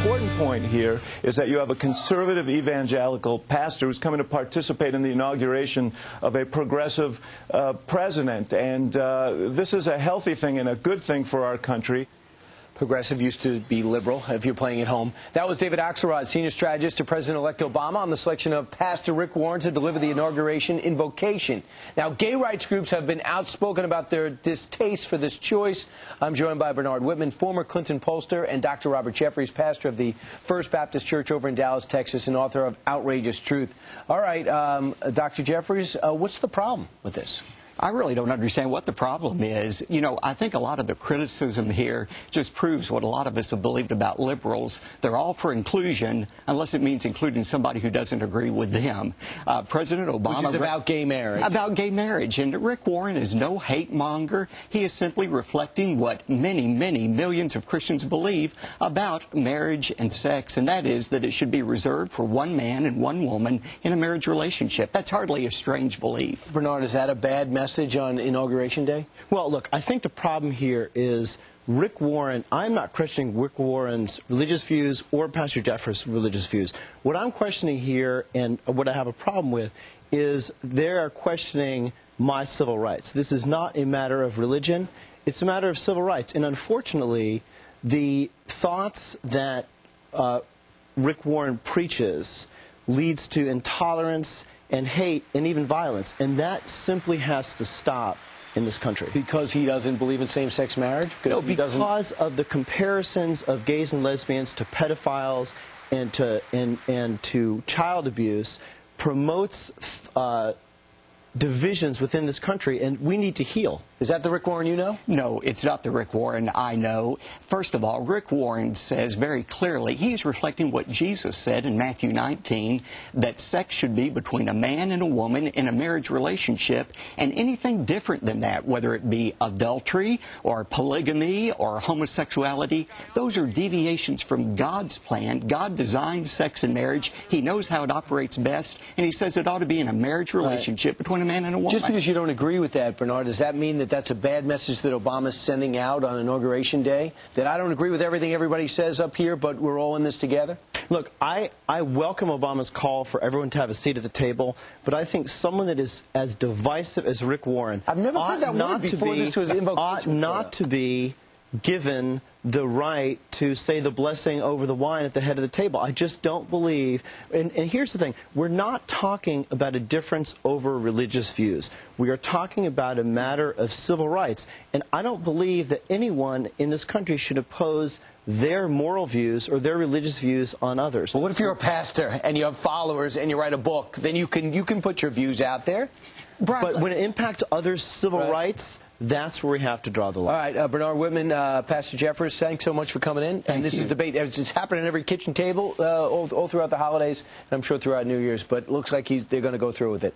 important point here is that you have a conservative evangelical pastor who's coming to participate in the inauguration of a progressive president. And this is a healthy thing and a good thing for our country. Progressive used to be liberal, if you're playing at home. That was David Axelrod, senior strategist to President-elect Obama, on the selection of Pastor Rick Warren to deliver the inauguration invocation. Now, gay rights groups have been outspoken about their distaste for this choice. I'm joined by Bernard Whitman, former Clinton pollster, and Dr. Robert Jeffries, pastor of the First Baptist Church over in Dallas, Texas, and author of Outrageous Truth. All right, Dr. Jeffries, what's the problem with this? I really don't understand what the problem is. You know, I think a lot of the criticism here just proves what a lot of us have believed about liberals. They're all for inclusion, unless it means including somebody who doesn't agree with them. President Obama... Which is about gay marriage. About gay marriage. And Rick Warren is no hate monger. He is simply reflecting what many, many millions of Christians believe about marriage and sex, and that is that it should be reserved for one man and one woman in a marriage relationship. That's hardly a strange belief. Bernard, is that a bad message on Inauguration Day? Well, look, I think the problem here is Rick Warren. I'm not questioning Rick Warren's religious views or Pastor Jeffers' religious views. What I'm questioning here, and what I have a problem with, is they are questioning my civil rights. This is not a matter of religion. It's a matter of civil rights. And unfortunately, the thoughts that Rick Warren preaches leads to intolerance and hate and even violence, and that simply has to stop in this country. Because he doesn't believe in same-sex marriage? No, because of the comparisons of gays and lesbians to pedophiles and to child abuse promotes divisions within this country, and we need to heal. Is that the Rick Warren you know? No, it's not the Rick Warren I know. First of all, Rick Warren says very clearly, he's reflecting what Jesus said in Matthew 19, that sex should be between a man and a woman in a marriage relationship, and anything different than that, whether it be adultery or polygamy or homosexuality, those are deviations from God's plan. God designed sex and marriage. He knows how it operates best, and he says it ought to be in a marriage relationship between a man and a woman. Just because you don't agree with that, Bernard, does that mean that that's a bad message that Obama's sending out on Inauguration Day? That I don't agree with everything everybody says up here, but we're all in this together? Look, I welcome Obama's call for everyone to have a seat at the table, but I think someone that is as divisive as Rick Warren I've never heard that word before this was invocation. Ought not to be given the right to say the blessing over the wine at the head of the table. I just don't believe, and here's the thing, we're not talking about a difference over religious views. We are talking about a matter of civil rights, and I don't believe that anyone in this country should oppose their moral views or their religious views on others. Well, what if you're a pastor and you have followers and you write a book? Then you can put your views out there. But when it impacts others' civil rights, that's where we have to draw the line. All right, Bernard Whitman, Pastor Jeffers, thanks so much for coming in. Thank and this you. is debate. It's happening at every kitchen table all throughout the holidays, and I'm sure throughout New Year's, but it looks like they're going to go through with it.